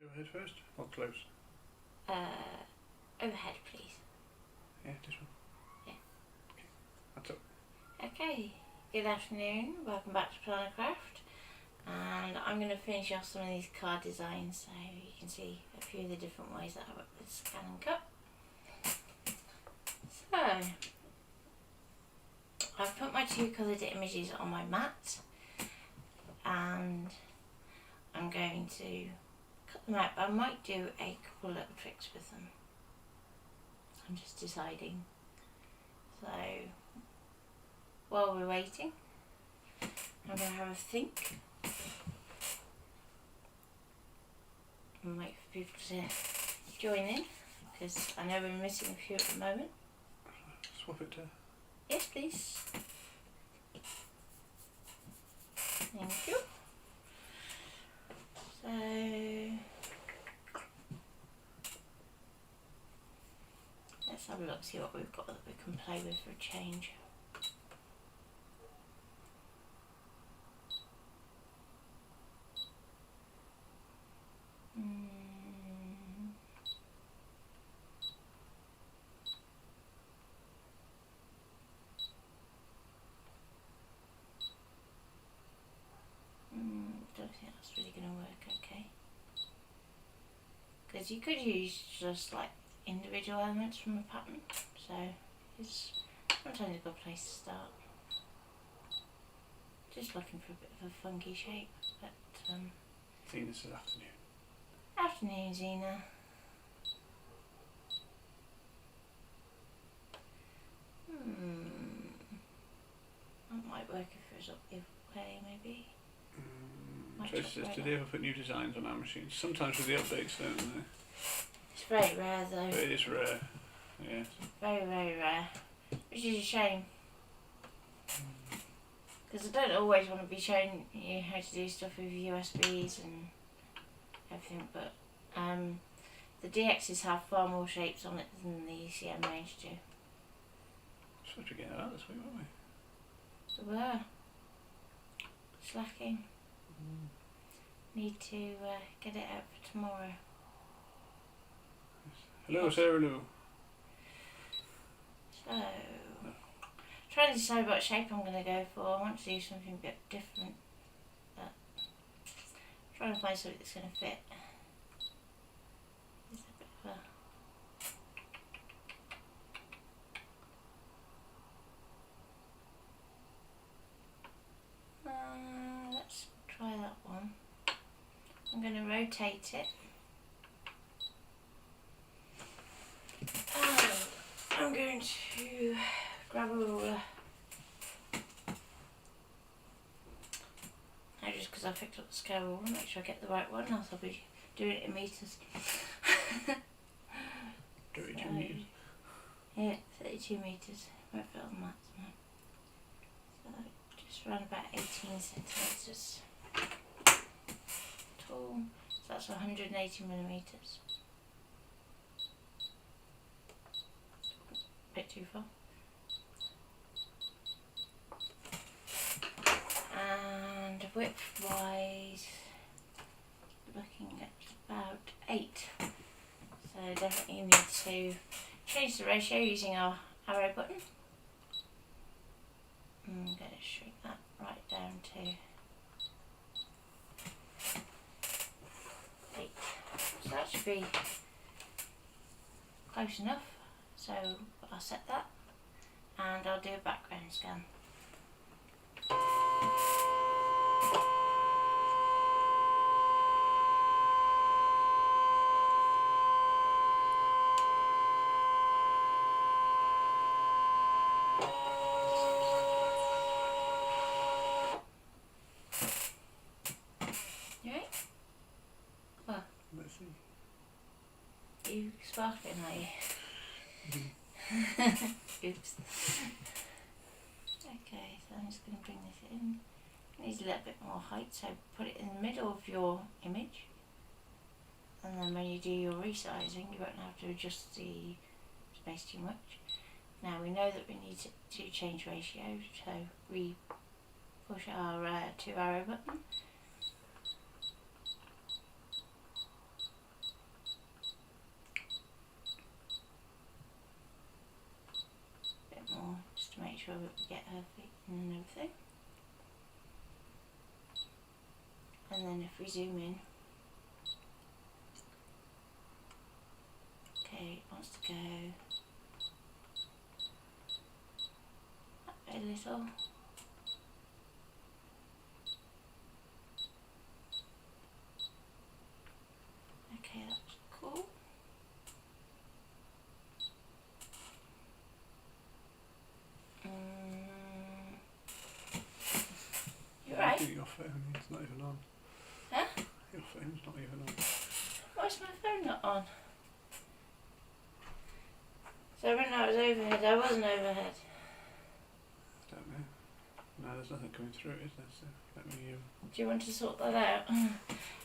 Overhead first or close? Overhead, please. Yeah, this one. Yeah. Okay, that's up. Okay, good afternoon. Welcome back to Plannercraft. And I'm going to finish off some of these card designs so you can see a few of the different ways that I work with scan and cut. So, I've put my two coloured images on my mat and I'm going to cut them out, but I might do a couple of little tricks with them. I'm just deciding. So, while we're waiting, I'm going to have a think and wait for people to join in, because I know we're missing a few at the moment. Swap it to... Yes, please. Thank you. So, let's have a look, see what we've got that we can play with for a change. Don't think that's really going to work okay. Because you could use just like individual elements from a pattern, so it's sometimes a good place to start. Just looking for a bit of a funky shape, but Seeing this afternoon. afternoon, Zena. That might work if it was up the other way, maybe. Tracy says, do they ever put new designs on our machines? Sometimes with the updates, don't they? It's very rare though. But it is rare, yes. Very, very rare. Which is a shame. Because I don't always want to be showing you how to do stuff with USBs and everything, but the DXs have far more shapes on it than the ECM range do. Supposed to get it out this week, weren't we? We were. Slacking. Need to get it out for tomorrow. Hello, Sarah Lou. So, trying to decide what shape I'm going to go for. I want to do something a bit different, but trying to find something that's going to fit. It's a bit of a... let's try that one. I'm going to rotate it. I'm going to grab a ruler. Now, just because I picked up the scale ruler, make sure I get the right one, else I'll be doing it in metres. 32 metres. Yeah, 32 metres. Won't fit on that tonight. So just around about 18 centimetres tall. So that's 180 millimetres. Bit too far. And width wise, looking at about 8. So definitely need to change the ratio using our arrow button. I'm going to shrink that right down to 8. So that should be close enough. So I'll set that and I'll do a background scan. You right? Well, Let's see. you sparkling, are you? Oops. Okay, so I'm just going to bring this in. It needs a little bit more height, so put it in the middle of your image. And then when you do your resizing, you won't have to adjust the space too much. Now we know that we need to change ratios, so we push our 2 arrow button. sure that we get her feet and everything. And then if we zoom in, okay, it wants to go up a little. Okay, that's cool. You're right. Your phone is not even on. Huh? Your phone's not even on. Why is my phone not on? So when I was overhead, I wasn't overhead. I don't know. No, there's nothing coming through, is there? So let me. Do you want to sort that out?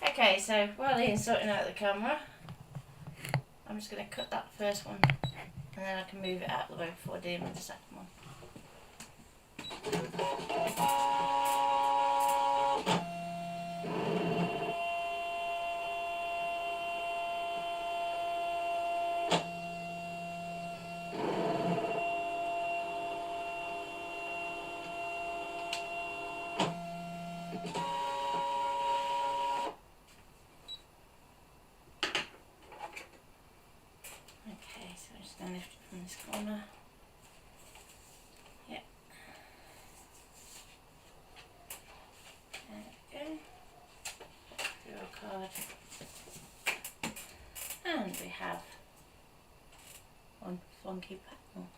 Okay, so while Ian's sorting out the camera, I'm just going to cut that first one, and then I can move it out of the way before dealing with the second one. Okay, so I'm just going to lift it from this corner. Yep. There we go. Draw a card. And we have one funky panel.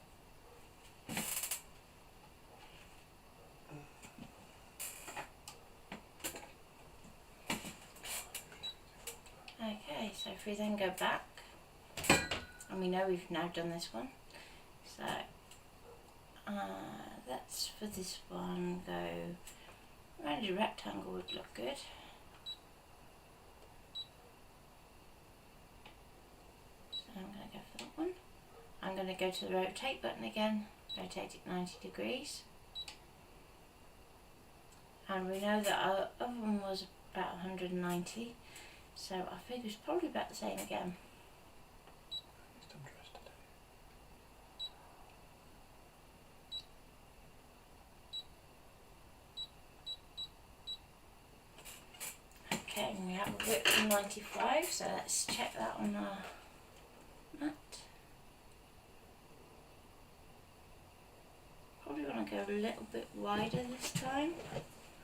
Okay, so if we then go back, and we know we've now done this one, so let's for this one go around a rectangle would look good. So I'm going to go for that one. I'm going to go to the rotate button again, rotate it 90 degrees. And we know that our other one was about 190, so our figure's probably about the same again. Okay, and we have a width of 95, so let's check that on our mat. Probably want to go a little bit wider this time,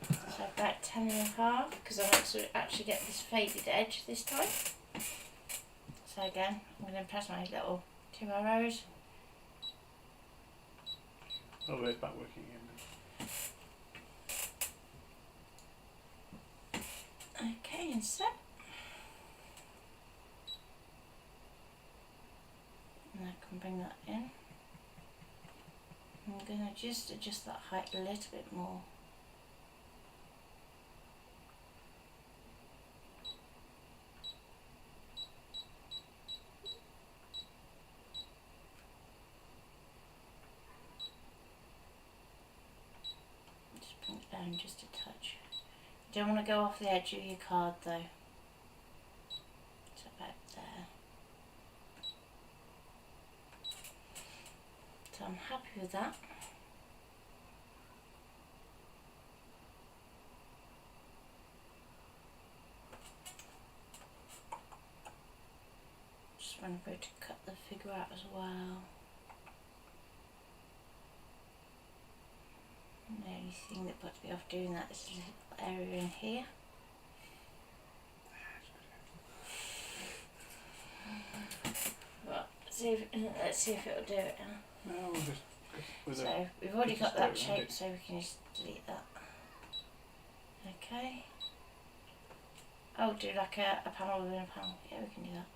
so about 10.5, because I want to actually get this faded edge this time. So again, I'm going to press my little 2 arrows. Oh, it's back working again now. Okay, and set. And I can bring that in. I'm going to just adjust that height a little bit more. Just bring it down just a touch. You don't want to go off the edge of your card though. It's about there. So I'm happy with that. Just want to go to cut the figure out as well. And the only thing that puts me off doing that is this little area in here. Right, let's see if it'll do it now. No, we'll just with So we've already just got do that it, shape, right? so we can just delete that. Okay. Oh, do like a panel within a panel. Yeah, we can do that.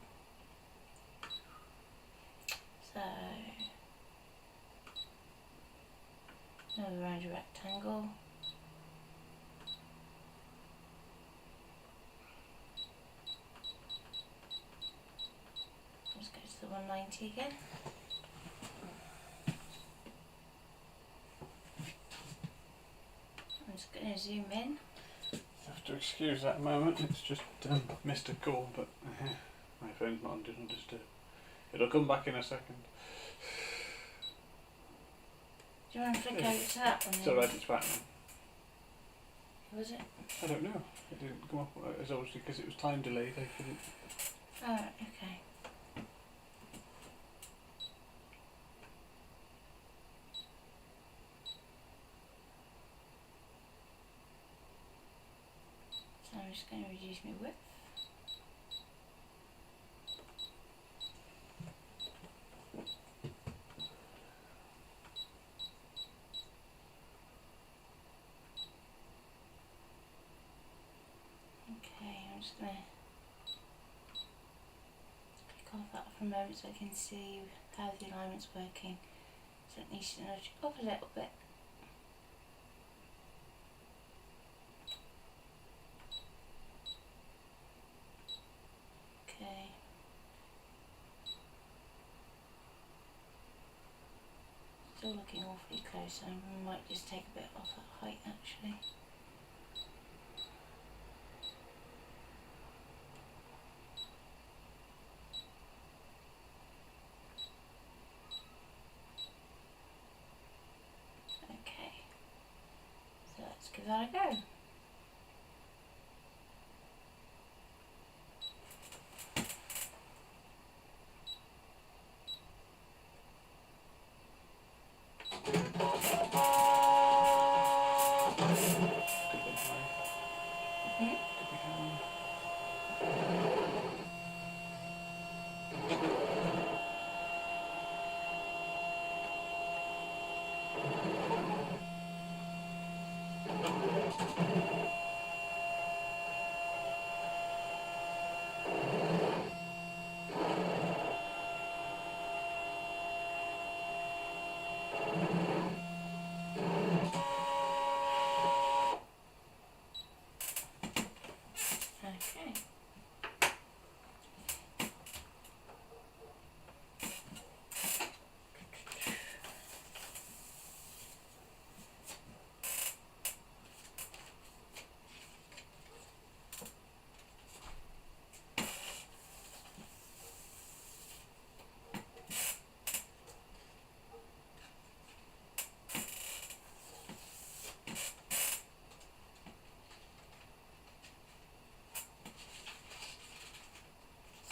So another round a rectangle. Let's go to the 190 again. I'm just going to zoom in. Have to excuse that moment. It's just missed a call, but my phone's not on Do Not Disturb. It'll come back in a second. Do you want to flick over to that one? It's alright, it's back now. Was it? I don't know. It didn't come up as obviously because it was time delayed. I couldn't. Oh, okay. So I'm just going to reduce my width. Okay, I'm just going to click off that for a moment so I can see how the alignment's working. So it needs to nudge up a little bit. Okay. Still looking awfully close, so I might just take a bit off that height actually. Okay, so let's give that a go. Could be high. Hmm? Could be high. Okay.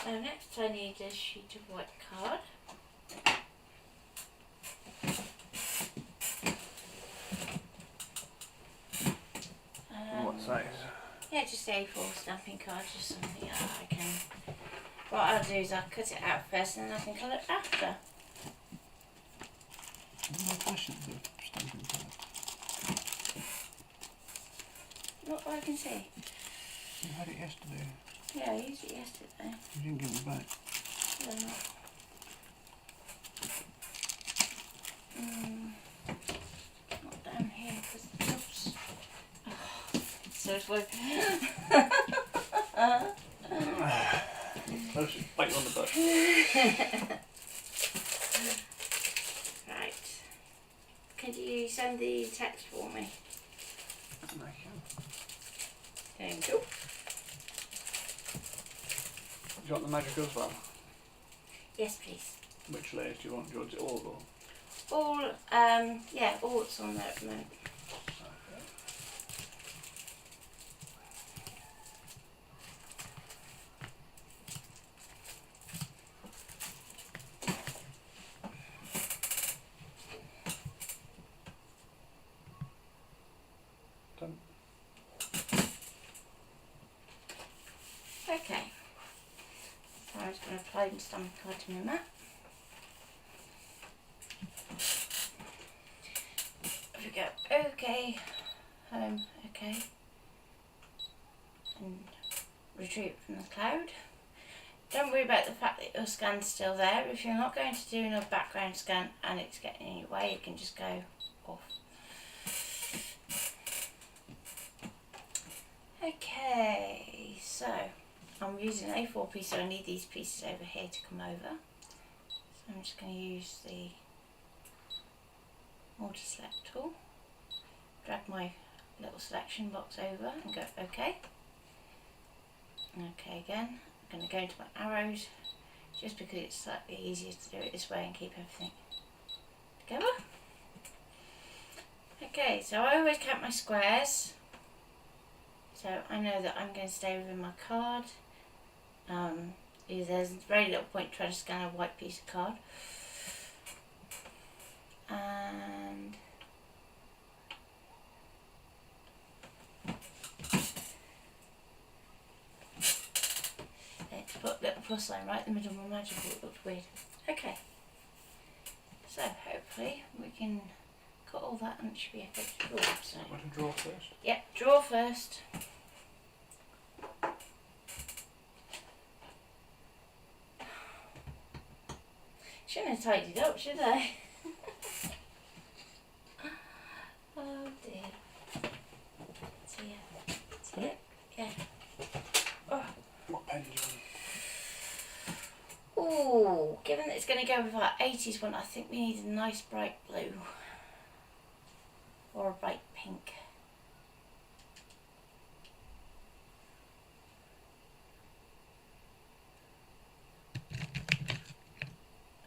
So next I need a sheet of white card. What size? Yeah, just A4 stamping card, just something that I can. What I'll do is I'll cut it out first and then I can colour it after. My passion for stamping card. Not what I can see. You had it yesterday. Yeah, I used it yesterday. You didn't give it back. Yeah. Not down here because the tub's. Oh, so it's working. I was just bite you on the butt. Right. Could you send the text for me? I can. Thank you. Do you want the magic as well? Yes, please. Which layers do you want? Do you want it all or? All, yeah, all that's on there at the moment. Done. Okay. So I'm just going to apply the stamping card to my mat. If we go OK, home, OK, and retreat from the cloud. Don't worry about the fact that your scan's still there. If you're not going to do another background scan and it's getting in your way, you can just go off. Okay, so I'm using an A4 piece, so I need these pieces over here to come over. So I'm just going to use the multi-select tool, drag my little selection box over and go OK. OK again. I'm going to go into my arrows just because it's slightly easier to do it this way and keep everything together. Okay, so I always count my squares. So I know that I'm going to stay within my card. There's very little point trying to scan a white piece of card. And let's put a little plus line right in the middle of my magic ball. It looked weird. Okay. So hopefully we can cut all that and it should be a good draw. So Want to draw first? yeah, draw first. Shouldn't have tidied up, should I? Oh dear. See ya. Yeah. Oh. What pen do you want? Ooh, given that it's going to go with our 80s one, I think we need a nice bright blue. Or a bright pink.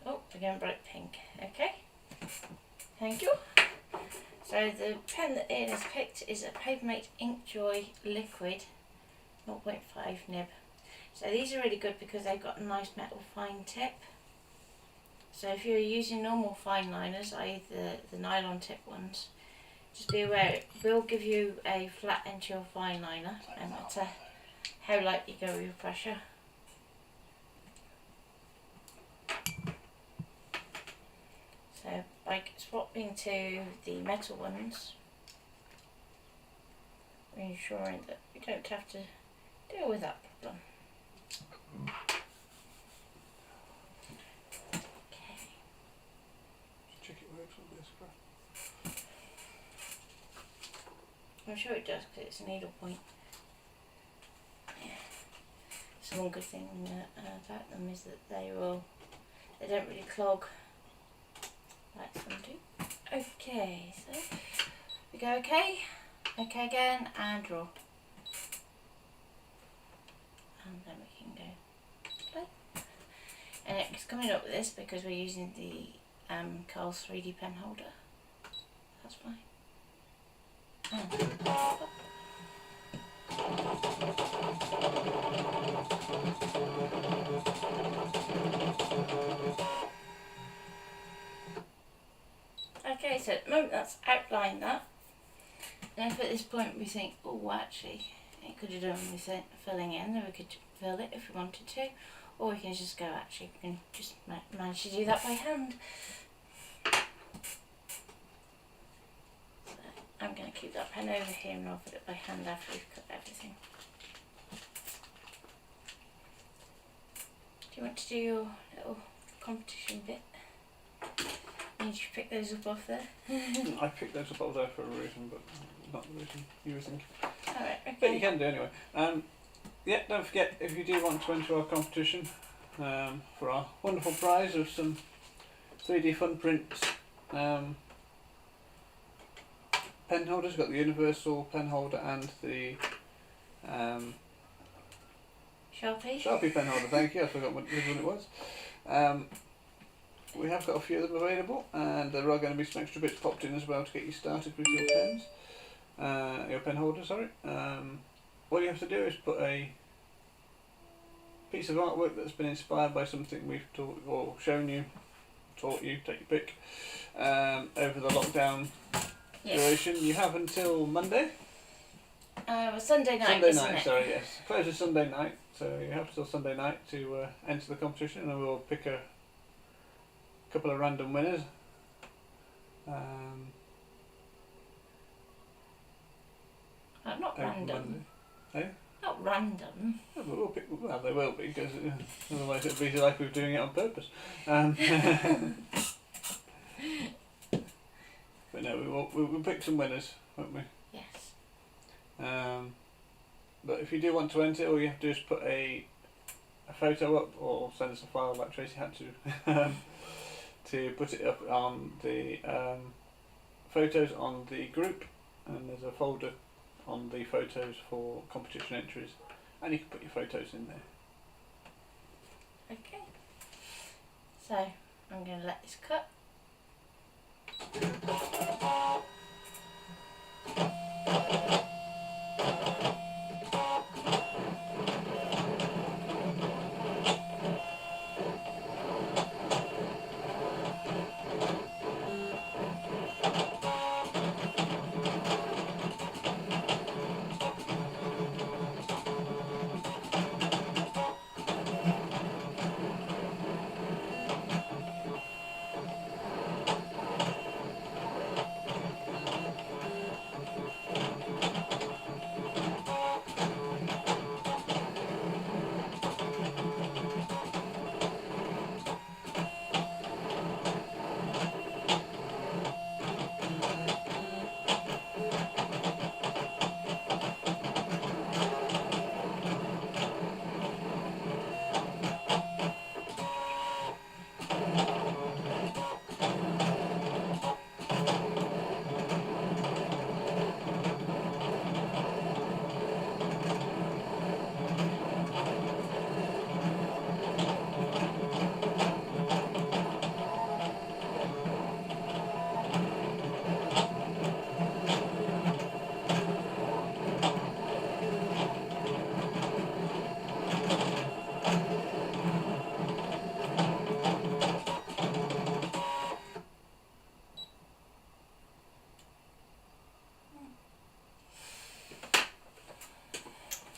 Oh, we're going bright pink. Okay. Thank you. So the pen that Ian has picked is a Papermate Inkjoy Liquid 0.5 nib. So these are really good because they've got a nice metal fine tip. So if you're using normal fine liners, i.e. the nylon tip ones, just be aware it will give you a flat end to your fine liner, no matter how light you go with your pressure. So by swapping to the metal ones, we're ensuring that we don't have to deal with that problem. Okay. Check it works on this graph. I'm sure it does because it's a needle point. Yeah. So one good thing about them is that they don't really clog like some do. Okay, so we go okay again, and draw. And then we can go play. And it's coming up with this because we're using the Carl's 3D pen holder. That's fine. Okay, so at the moment that's outlined that. And if at this point we think, oh actually, it could have done with filling in, then we could fill it if we wanted to. Or we can just go, actually, we can just manage to do that by hand. So I'm going to keep that pen over here and I'll put it by hand after we've cut everything. Do you want to do your little competition bit? You need to pick those up off there. I picked those up there for a reason, but not the reason you were thinking. Alright, okay. But you can do anyway. Yeah, don't forget, if you do want to enter our competition for our wonderful prize of some 3D Fun Prints pen holders. Got the universal pen holder and the Sharpie pen holder, thank you, I forgot which one it was. We have got a few of them available, and there are going to be some extra bits popped in as well to get you started with your pens. Your pen holder, sorry. All you have to do is put a piece of artwork that's been inspired by something we've taught or shown you, taught you, take your pick, over the lockdown duration. You have until Monday. Sunday night. Sunday isn't night, it? sorry, yes. Closes Sunday night, so you have till Sunday night to enter the competition, and we'll pick a couple of random winners. Not random. Monday. Not random. Yeah, but we'll pick, well, they will be, because otherwise it'll be like we're doing it on purpose. But no, we'll pick some winners, won't we? Yes. But if you do want to enter, all you have to do is put a photo up, or send us a file like Tracy had to put it up on the photos on the group, and there's a folder on the photos for competition entries, and you can put your photos in there. Okay. So I'm going to let this cut.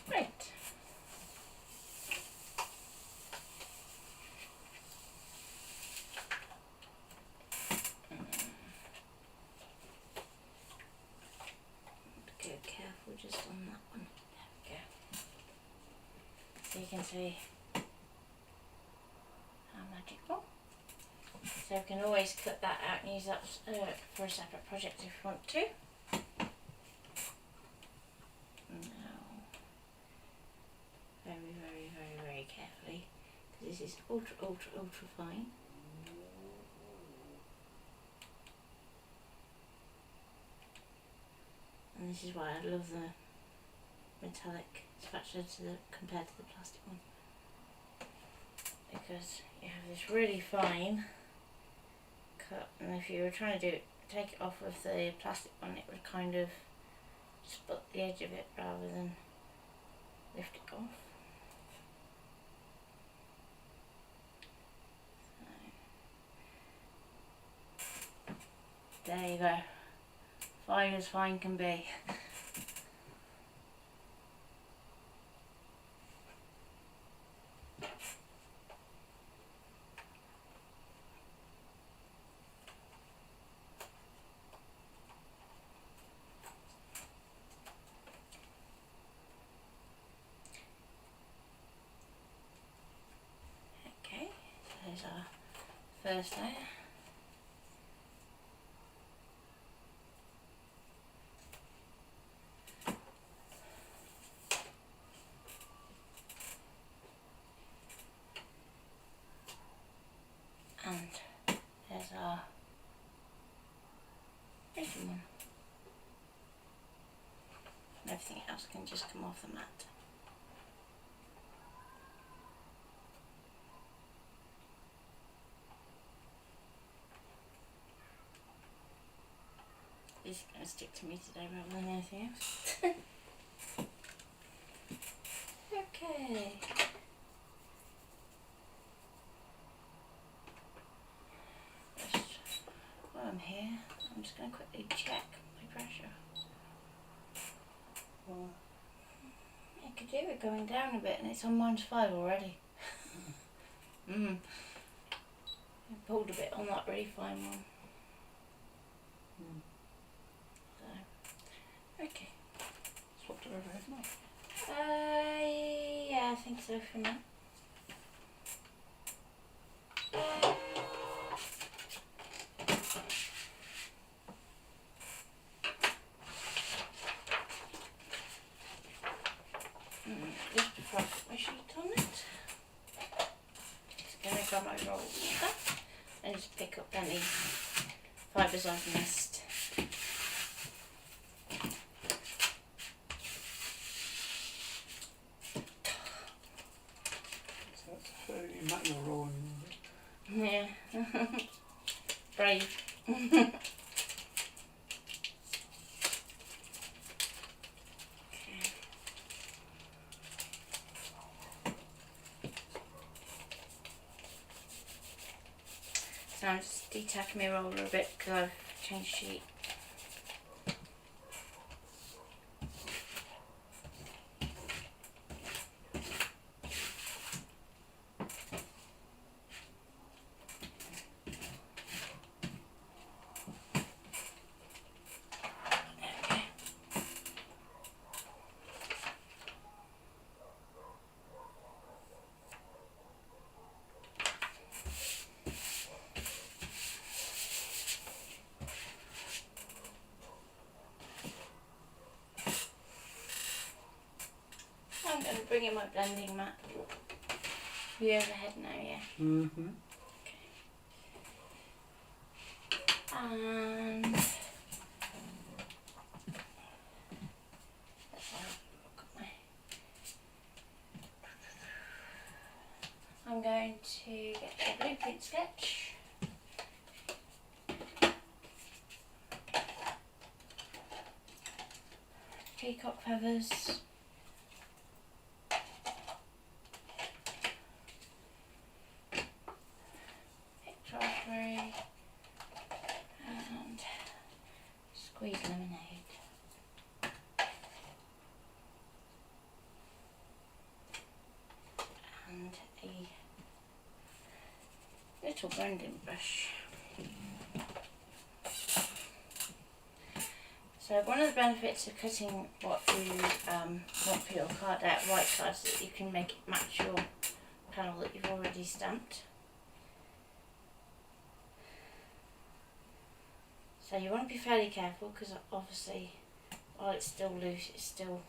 Right. Go careful just on that one. There we go. So you can see how magical. So you can always cut that out and use that for a separate project if you want to. Now, very, very, very, very carefully, because this is ultra, ultra, ultra fine. And this is why I love the metallic spatula compared to the plastic one, because you have this really fine cut, and if you were trying to take it off with the plastic one, it would kind of split the edge of it rather than lift it off. So, there you go. Fine as fine can be. Okay, so there's our first layer. And there's our second one. And everything else can just come off the mat. This is going to stick to me today rather than anything else. Okay. While I'm here, I'm just going to quickly check my pressure. It could do it going down a bit, and it's on -5 already. I pulled a bit on that really fine one. So, okay. Swapped it overhead now. Yeah, I think so for now. Just before I put my sheet on it, just going to grab my roll back and just pick up any fibres I've missed. So that's a fairly manual rolling. Yeah. Brave. So I'm just detacking my roller a bit because I've changed sheet. I'm going to bring in my blending mat. You overhead now, yeah? Mm-hmm. And let's have a look at I'm going to get a blueprint sketch. Peacock feathers. Raspberry and squeezed lemonade. And a little blending brush. So one of the benefits of cutting what you want for your card out white cards is that you can make it match your panel that you've already stamped. So you want to be fairly careful because obviously while it's still loose it's still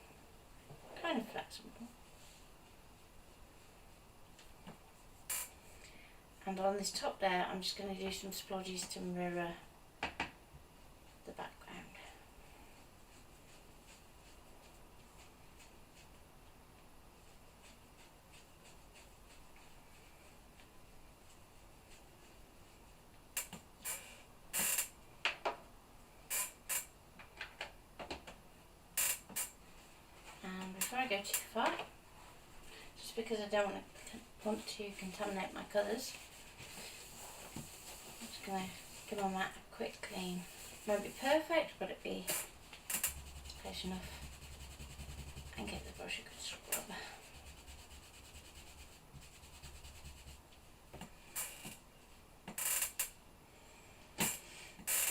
kind of flexible. And on this top layer I'm just going to do some splodges to mirror the background. And before I go too far, just because I don't want to contaminate my colours, I'm just going to give my mat a quick clean. Won't be perfect, but it'll be close enough. And give the brush a good scrub.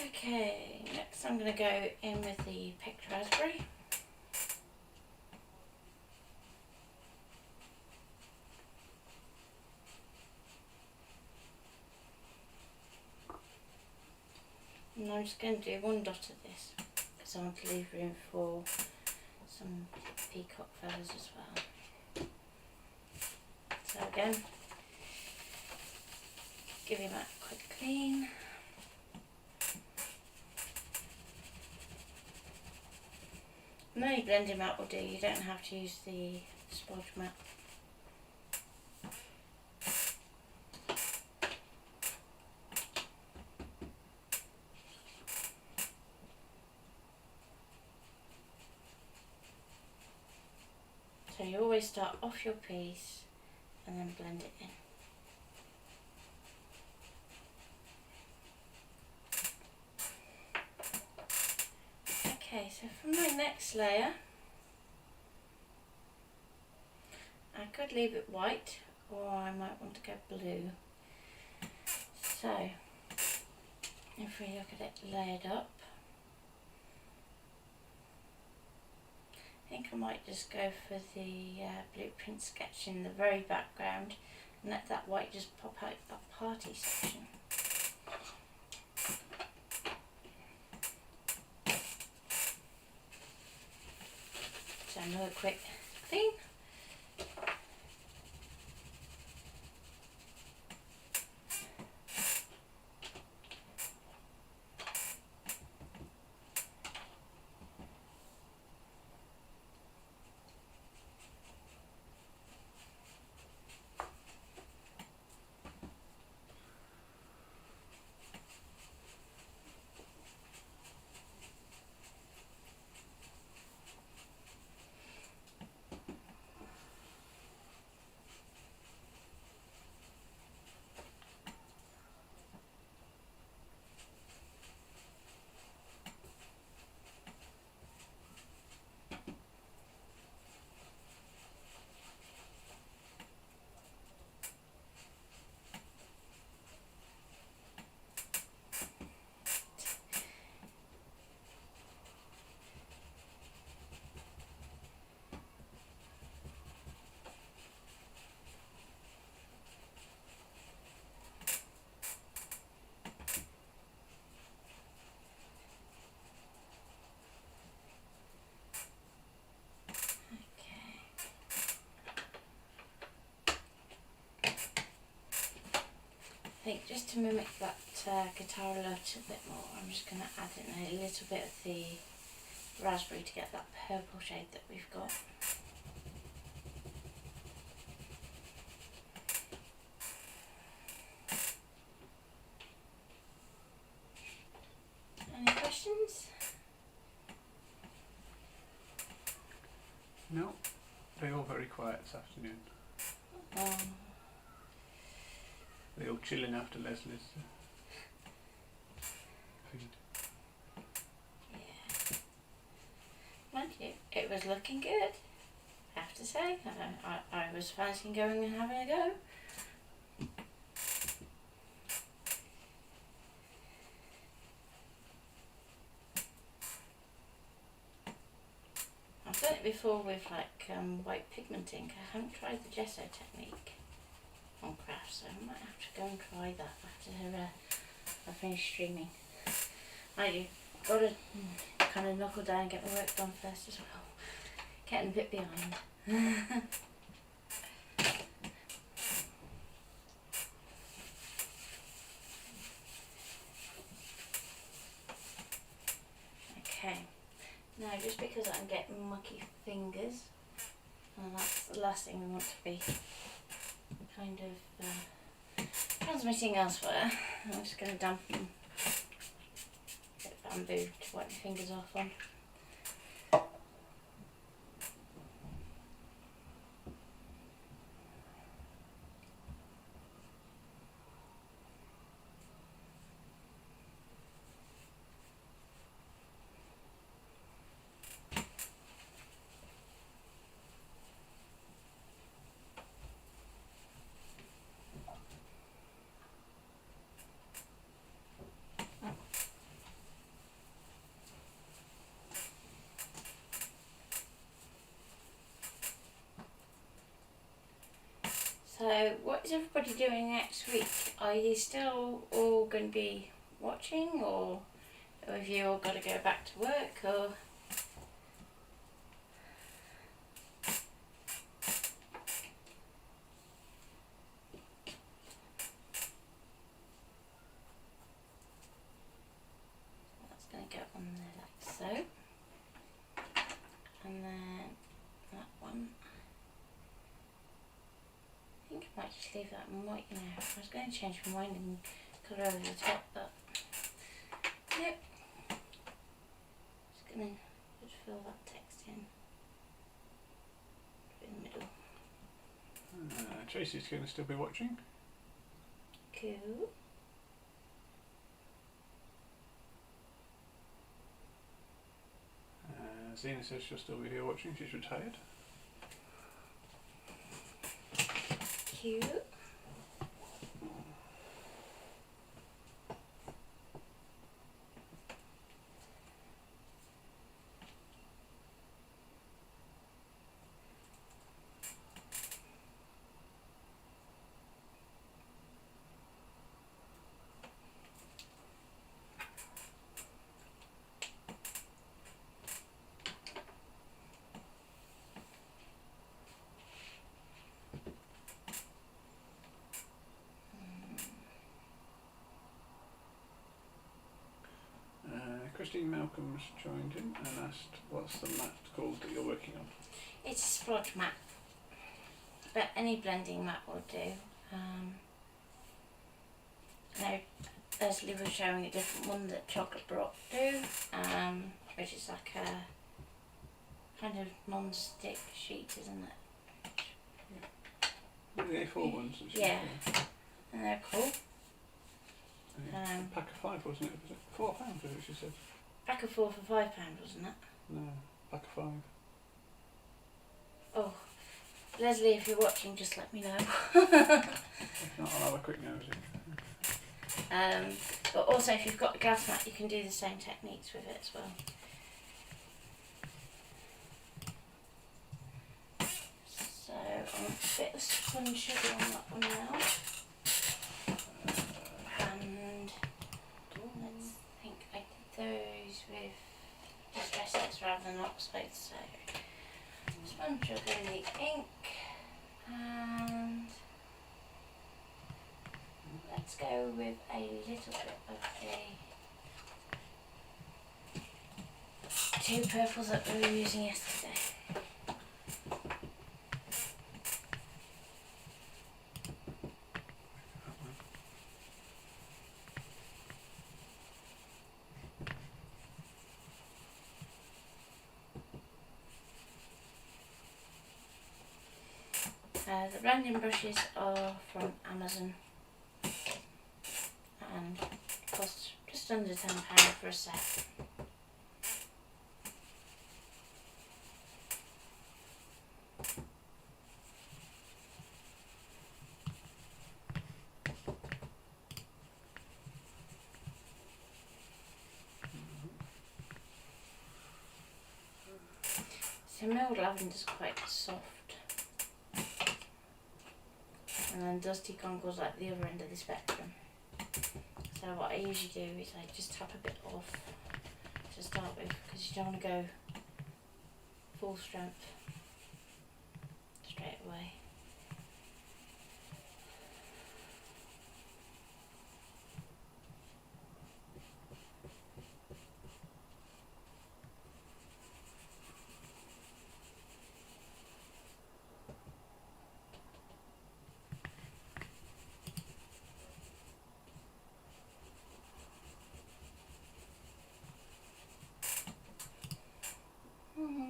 Okay, next I'm going to go in with the picked raspberry. And I'm just going to do one dot of this because I want to leave room for some peacock feathers as well. So again, give him that quick clean. And only blending mat will do, you don't have to use the sponge mat. So you always start off your piece and then blend it in. Okay, so for my next layer, I could leave it white or I might want to go blue. So, if we look at it layered up, I think I might just go for the blueprint sketch in the very background and let that white just pop out that party section. So another quick clean. think just to mimic that guitar a little bit more, I'm just going to add in a little bit of the raspberry to get that purple shade that we've got. Any questions? No, they're all very quiet this afternoon. They're all chilling after Leslie's feed. Yeah. Mind you, it was looking good, I have to say. I was fancying going and having a go. I've done it before with like white pigment ink. I haven't tried the gesso technique on craft, so I might have to go and try that after I finish streaming. I got to kind of knuckle down and get my work done first as well. Getting a bit behind. Okay, now just because I'm getting mucky fingers, and that's the last thing we want to be kind of transmitting elsewhere, I'm just going to dampen a bit of bamboo to wipe my fingers off on. So what is everybody doing next week? Are you still all going to be watching, or have you all got to go back to work, or? That's going to go on there like so. And then that one. I think I might just leave that in white now. I was going to change my mind and colour over the top, but nope. Just going to fill that text in the middle. Tracy's going to still be watching. Cool. Zena says she'll still be here watching. She's retired. Cute. Christine Malcolm's joined in and asked what's the mat called that you're working on? It's a splodge mat, but any blending mat will do. Now Leslie was showing a different one that Chocolate Brock do, which is like a kind of non-stick sheet, isn't it? The A4 ones. Yeah, and they're cool. Pack of 5, wasn't it? Was it £4, was it, she said? Pack of 4 for £5, wasn't it? No, pack of 5. Oh, Leslie, if you're watching, just let me know. If not, I'll have a quick nosy. But also, if you've got a gas mat, you can do the same techniques with it as well. So, I'm a bit of spun sugar on that one now. And let's think, I did those with Distress X rather than oxide, so spun sugar in the ink, and let's let's go with a little bit of the two purples that we were using yesterday. The blending brushes are from Amazon and cost just under £10 for a set. So milled lavender is quite soft. And then dusty concourse like the other end of the spectrum. So what I usually do is I just tap a bit off to start with, because you don't want to go full strength straight away.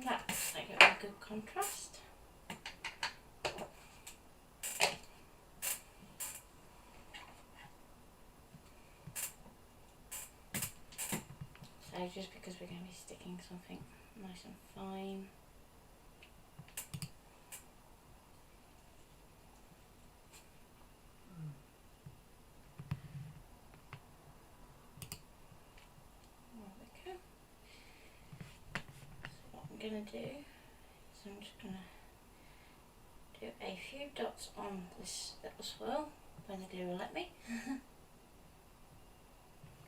That looks like a really good contrast. So just because we're going to be sticking something nice and fine. Going to do is I'm just going to do a few dots on this little swirl when the glue will let me.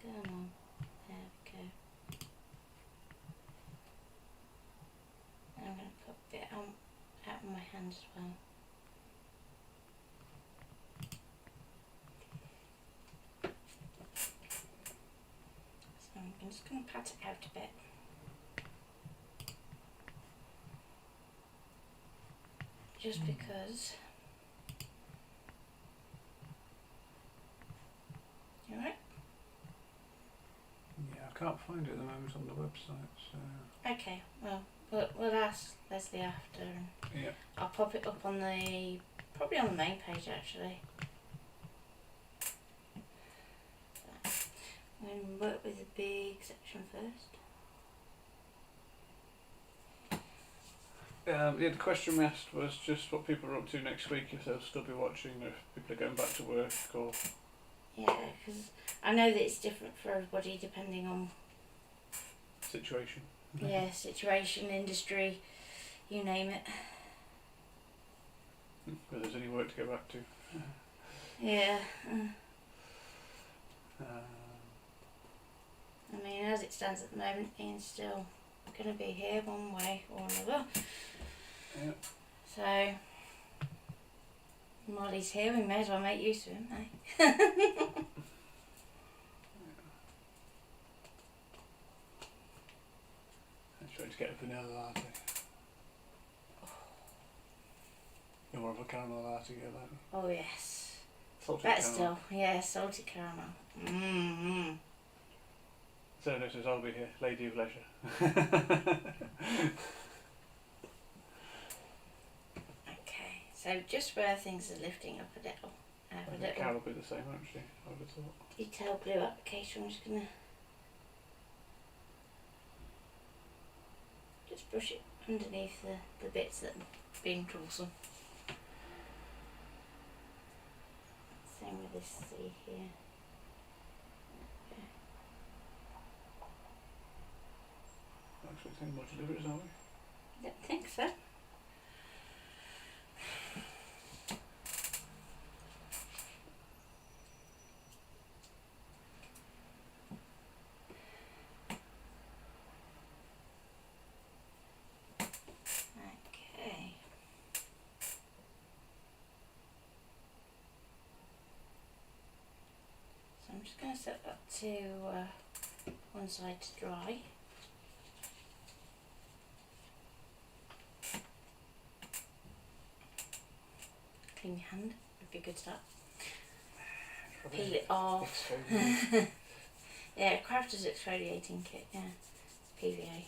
Come on, there we go. And I'm going to put a bit out of my hand as well. So I'm just going to pat it out a bit. Just because. You alright? Yeah, I can't find it at the moment on the website, so... Okay, well, we'll ask Leslie after, and yeah. I'll pop it up on the, probably on the main page actually. I'm going to work with the big section first. Yeah, the question we asked was just what people are up to next week, if they'll still be watching, if people are going back to work or... Yeah, because I know that it's different for everybody depending on... situation. Yeah, situation, industry, you name it. Whether there's any work to go back to. Yeah. I mean, as it stands at the moment, Ian's still going to be here one way or another. Yeah. So, Molly's here, we may as well make use of him, eh? I'm trying to get a vanilla latte. You're more of a caramel latte, yeah, that. Oh yes. Salted Better caramel. still, yeah, salted caramel. Mmm. So notice I'll be here, lady of leisure. Okay, so just where things are lifting up a little, I have a Carol little will be the same, won't she? I would have thought. detail glue application. I'm just going to just brush it underneath the bits that have been troublesome. Same with this C here. Actually, any more deliveries, are we? I don't think so. Okay. set that to one side to dry. Clean your hand would be a good start. Peel it off. Yeah, Crafter's exfoliating kit, yeah. PVA.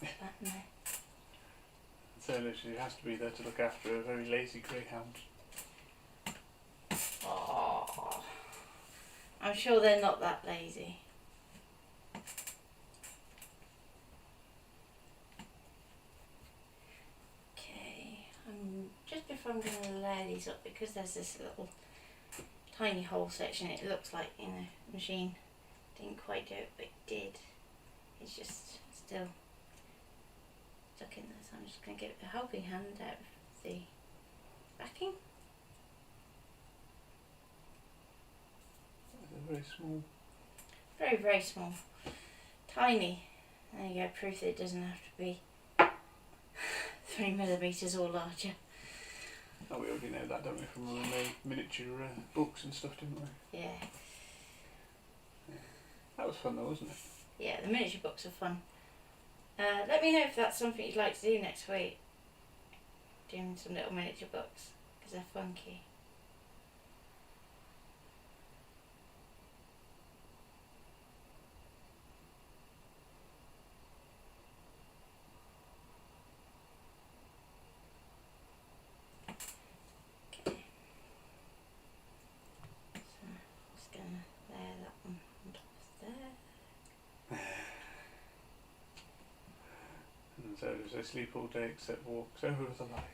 Right, that in there. So literally has to be there to look after a very lazy greyhound. Oh, I'm sure they're not that lazy. Okay, just before I'm going to layer these up, because there's this little tiny hole section, it looks like, you know, the machine didn't quite do it, but it did. It's just still stuck in there, so I'm just going to give it a helping hand out of the backing. Very small. Very, very small. Tiny. There you go, proof that it doesn't have to be 3mm or larger. Oh, we already know that, don't we, from when we made miniature books and stuff, didn't we? Yeah. That was fun though, wasn't it? Yeah, the miniature books are fun. Let me know if that's something you'd like to do next week. Doing some little miniature books, because they're funky. Okay. So, just going to layer that one on top of there. And so does they sleep all day except walks over the light.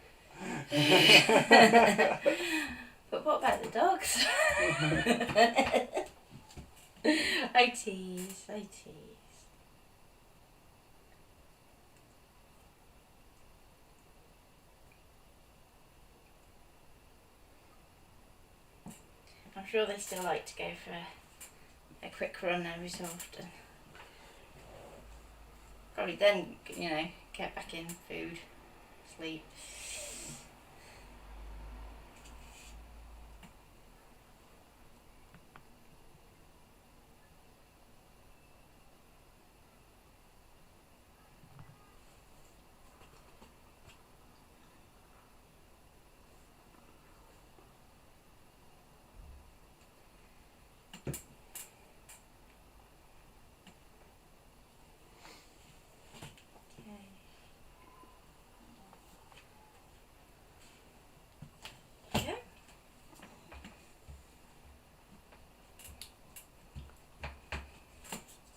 But what about the dogs? I tease. I'm sure they still like to go for a quick run every so often. Probably then, you know, get back in, food, sleep.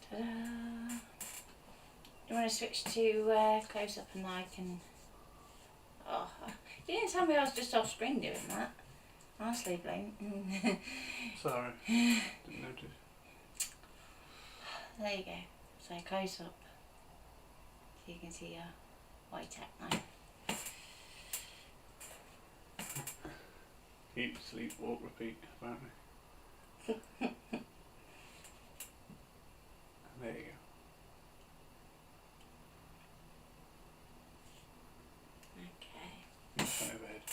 Ta-da! You want to switch to close up and I can... Oh, you didn't tell me I was just off screen doing that. Honestly, blame. Sorry, didn't notice. There you go. So close up. So you can see your white tack knife. Eat, sleep, walk, repeat, apparently. And there you go. Okay. Turn overhead.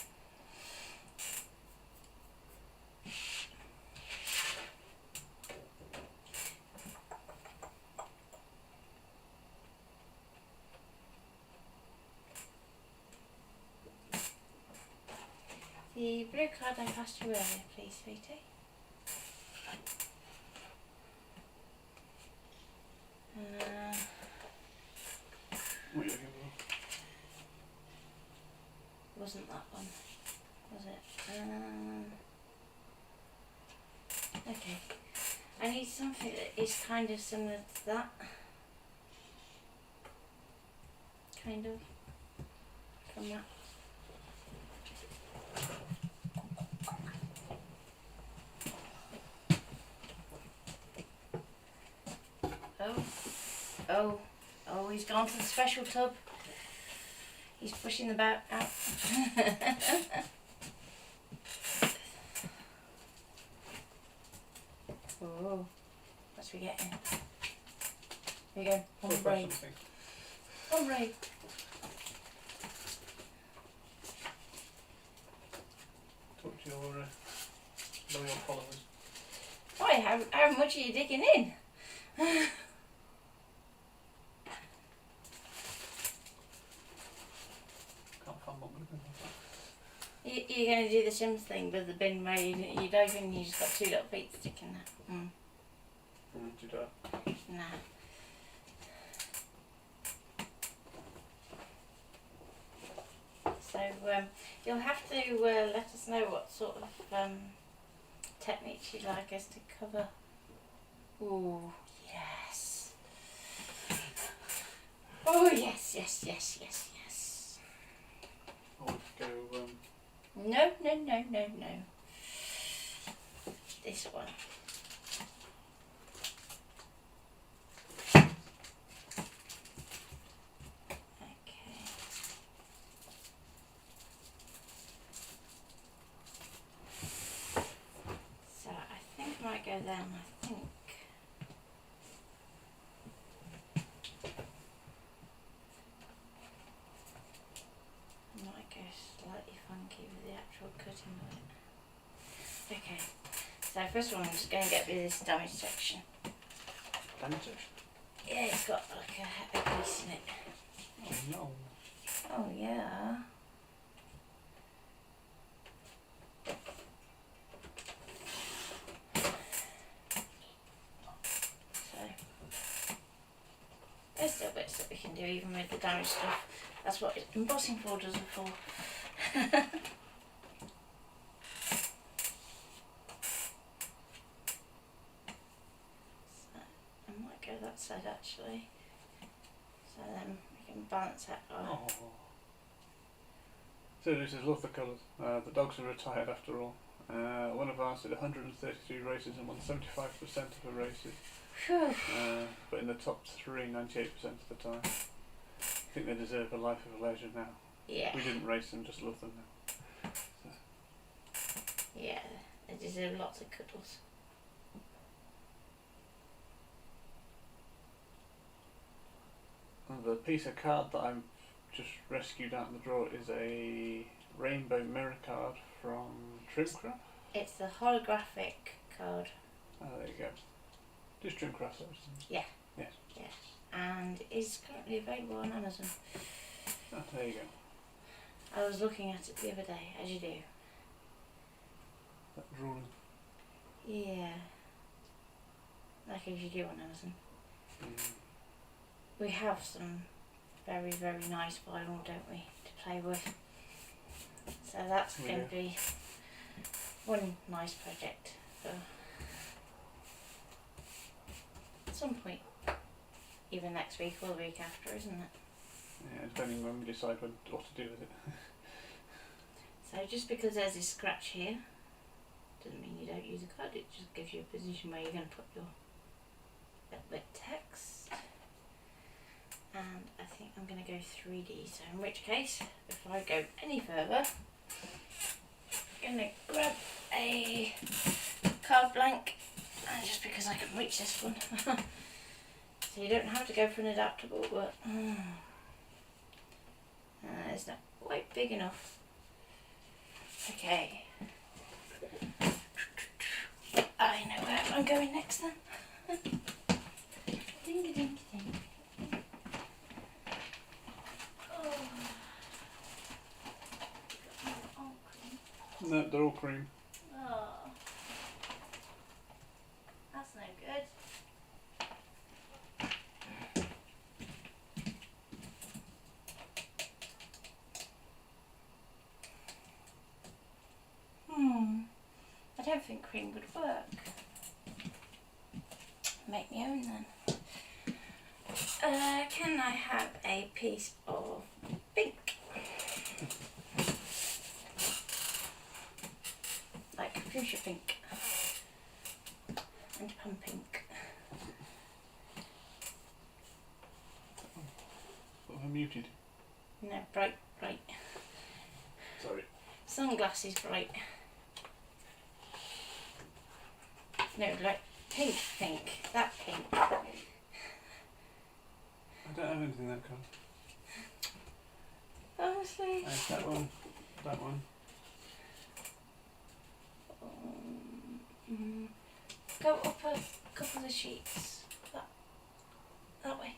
The blue card I passed you earlier, please, sweetie. What are you looking Wasn't that one, was it? Okay. I need something that is kind of similar to that. Kind of. From that. Oh, he's gone for the special tub. He's pushing the boat out. Oh, what's we getting? Here you go, ombre. Ombre. Talk to your loyal followers. Why, how much are you digging in? Can't find what we're looking for. You're going to do the Sims thing with the bin where you dive in and you just got 2 little feet sticking there. Too dark. Nah. So you'll have to let us know what sort of techniques you'd like us to cover. Ooh, yes. Oh, yes, yes, yes, yes, yes. Or we could go, No. This one. Okay. So I think I might go then. I think. I might go slightly funky with the actual cutting of it. Okay. So first of all, I'm just going to get rid of this damage section. damage section. Yeah, it's got like a piece in it. Oh no. Oh yeah. So there's still bits that we can do even with the damaged stuff. That's what embossing folders are for. So I might go that side actually. So then we can balance that off. Oh. So this is love the colours. The dogs are retired after all. One of ours did 133 races and won 75% of the races. Phew. But in the top 3, 98% of the time. I think they deserve a life of leisure now. Yeah. We didn't race them, just love them now. Yeah, they deserve lots of cuddles. And the piece of card that I've just rescued out of the drawer is a rainbow mirror card from Trimcraft. It's the holographic card. Oh, there you go. Just Trimcraft, though. Yeah. Yes. Yeah. And it's currently available on Amazon. Oh, there you go. I was looking at it the other day, as you do. That drawing. Yeah. Like as you do on Amazon. Mm. We have some very, very nice vinyl, don't we, to play with. So that's going to be one nice project for some point. Either next week or the week after, isn't it? Yeah, depending when we decide what to do with it. So just because there's this scratch here, doesn't mean you don't use a card, it just gives you a position where you're going to put your little bit of text. And I think I'm going to go 3D, so in which case, before I go any further, I'm going to grab a card blank, and just because I can reach this one. So you don't have to go for an adaptable, but it's not quite big enough. Okay. I know where I'm going next then. Ding ding ding. No, they're all cream. Oh, that's no good. I don't think cream would work. Make me own then. Can I have a piece of pink? Like fuchsia pink and plum pink. What have I muted? No, bright. Sorry. Sunglasses bright. No, like pink. That pink. I don't have anything that colour. Honestly. That one. That one. Go up a couple of sheets. That way.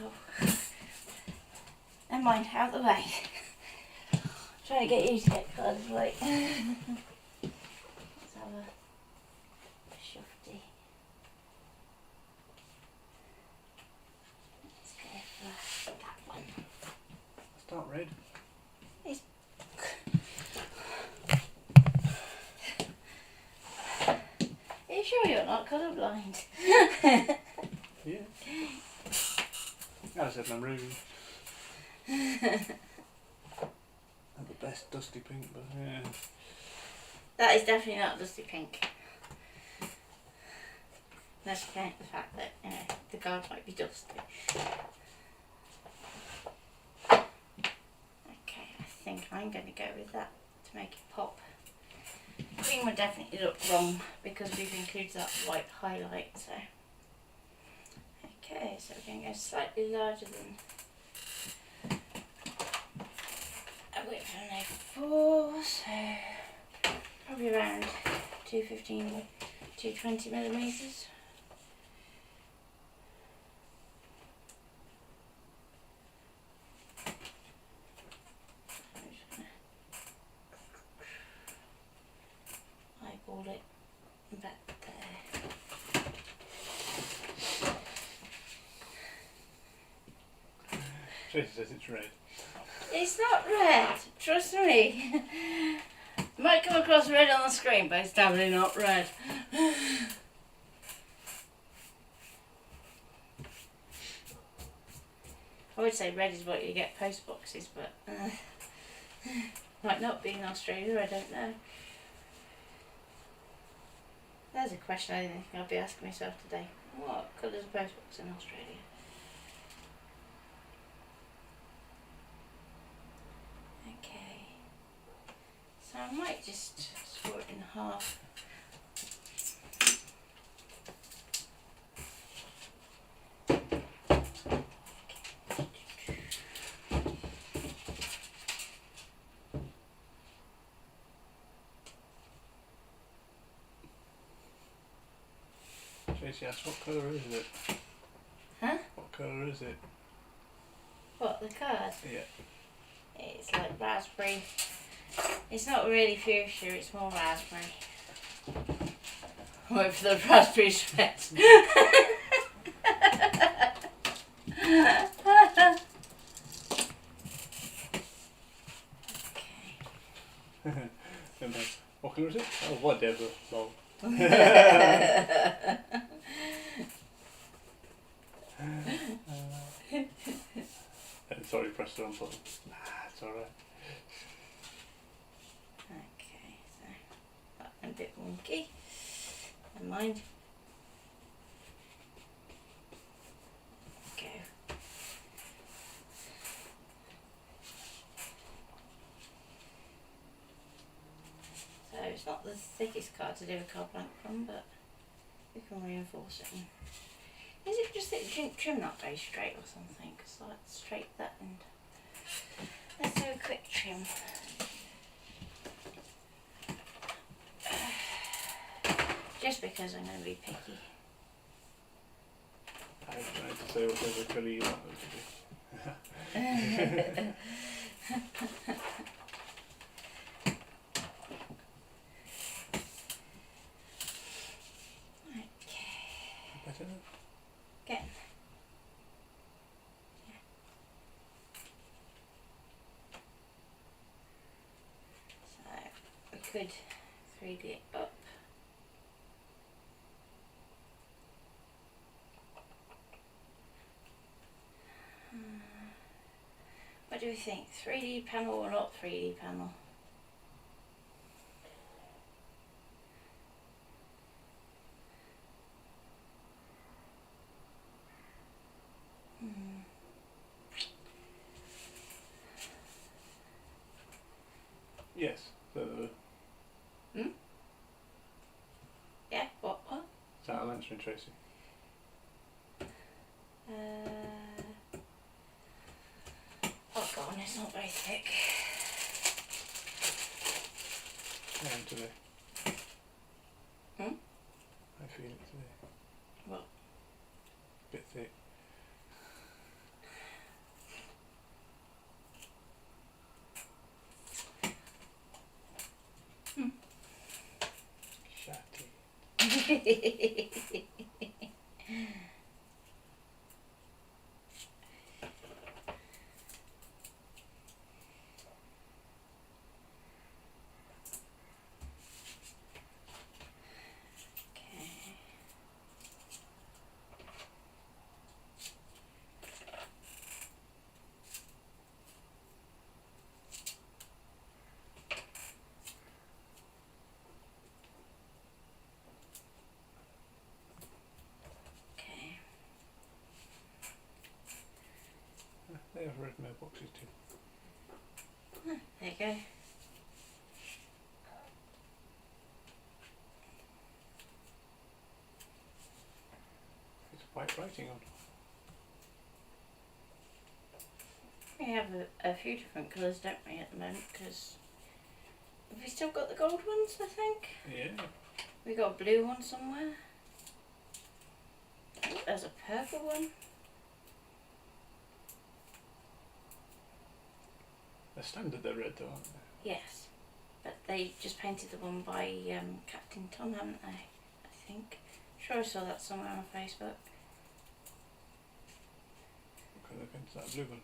Oh. Never mind, out of the way. Trying to get you to get cards right. Let's have a shufty. Let's go for that one. Start red. Are you sure you're not colourblind? Yeah. I said maroon. Not the best dusty pink, but yeah. That is definitely not dusty pink. Let's count the fact that the card might be dusty. Okay, I think I'm going to go with that to make it pop. Green would definitely look wrong because we've included that white highlight. So, okay, so we're going to go slightly larger than a width of an A4, so probably around 215, 220 millimetres. Eyeball it back there. Tracy says it's red. It's not red, trust me. It might come across red on the screen, but it's definitely not red. I would say red is what you get post boxes, but might not be in Australia, I don't know. There's a question I think I'll be asking myself today. What colours are post boxes in Australia? Okay. So I might just score it in half. Tracy asked, what colour is it? Huh? What colour is it? What, the card? Yeah. It's like raspberry. It's not really fuchsia, it's more raspberry. Wait for the raspberry sweat. What colour is it? Oh, whatever. Lol. Sorry, press the wrong button. Nah, it's alright. Okay, so that went a bit wonky. Never mind. Go. So it's not the thickest card to do a card blank from, but we can reinforce it. Is it just that trim not very straight or something? Because I like to straight that end. Let's do a quick trim. Just because I'm going to be picky. I was trying to say whatever colour you want them to be. Better? Again. Yeah. So we could 3D it up. What do we think? 3D panel or not 3D panel? Yes. Yeah, what? Is that an answering, Tracy? Oh god, it's not very thick. Yeah, today. feel it today? What? Bit thick. Shatty. They have red mailboxes too. There you go. It's white writing on. We have a few different colours, don't we, at the moment? Because have we still got the gold ones? I think. Yeah. We got a blue one somewhere. I think there's a purple one. They're standard, they're red though, aren't they? Yes, but they just painted the one by Captain Tom, haven't they? I think. Sure, I saw that somewhere on Facebook. Okay, they painted that blue one.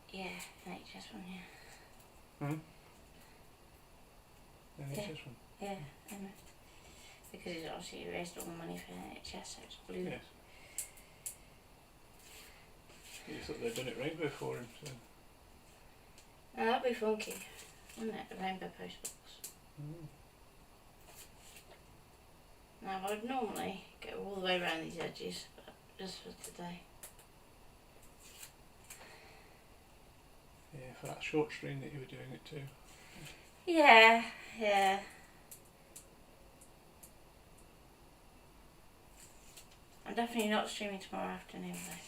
Yeah, NHS one, yeah. Hmm? NHS Yeah. one? Yeah, because it obviously raised all the money for NHS, so it's blue. Yes. You thought they'd done it rainbow for him, so. Now that'd be funky, wouldn't it? A rainbow postbox. Mm. Now I'd normally go all the way around these edges, but just for today. Yeah, for that short stream that you were doing it too. Yeah, yeah. I'm definitely not streaming tomorrow afternoon though.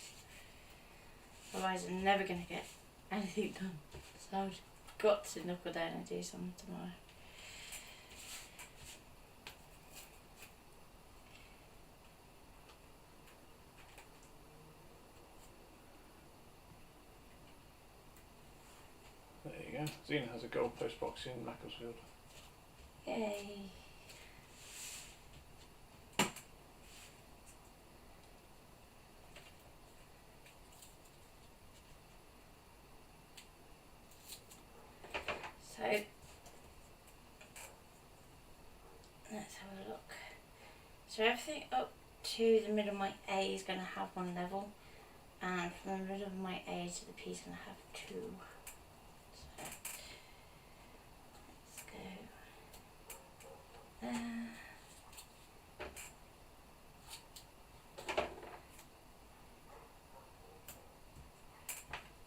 Otherwise I'm never going to get anything done. So I've got to knuckle down and do something tomorrow. There you go. Zena has a gold postbox in Macclesfield. Yay. So let's have a look. So everything up to the middle of my A is going to have one level, and from the middle of my A to the P is going to have two. So let's go there.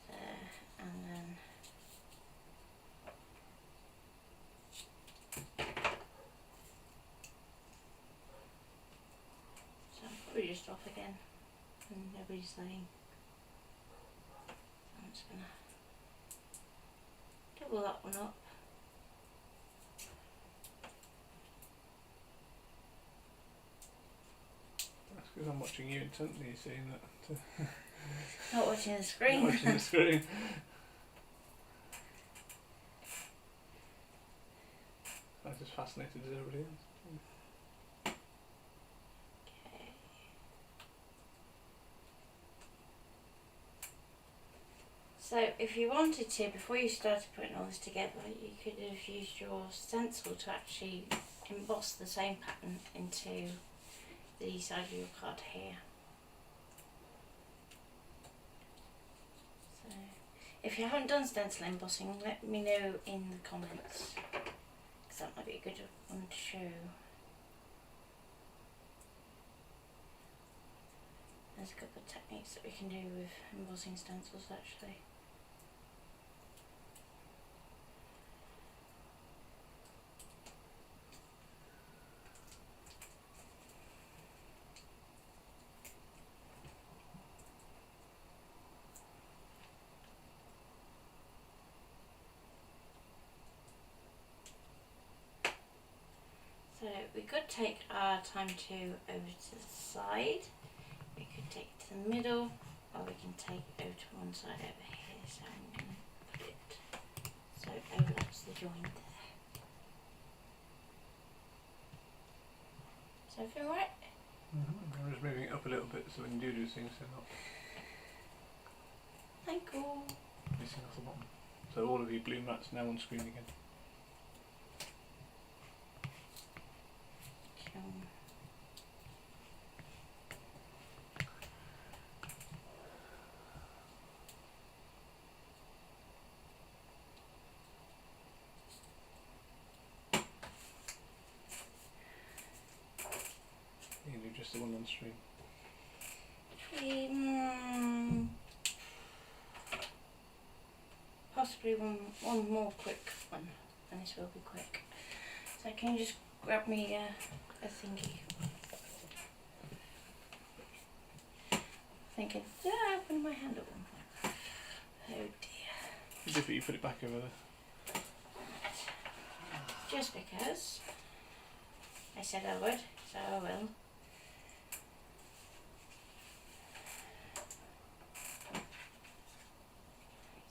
There, and then so I'm probably just off again, and nobody's saying. I'm just gonna double that one up. That's because I'm watching you intently, seeing that. Not watching the screen. Not watching the screen. I was just fascinated as everybody else. Okay. So if you wanted to, before you started putting all this together, you could have used your stencil to actually emboss the same pattern into the side of your card here. So if you haven't done stencil embossing, let me know in the comments, because that might be a good one to show. There's a couple of techniques that we can do with embossing stencils actually. So we could take our time to over to the side. We could take it to the middle, or we can take it over to one side over here. So I'm going to put it so it overlaps the joint there. Is everything right? I'm just moving it up a little bit so when you do things they're not Thank you. missing off the bottom. So all of you bloom rats now on screen again. You can do just the one on screen. Possibly one more quick one, and this will be quick. So can you just grab me a thingy? Thinking, did I open my hand at one point? Oh dear. Dip it, you put it back over there. Just because I said I would, so I will.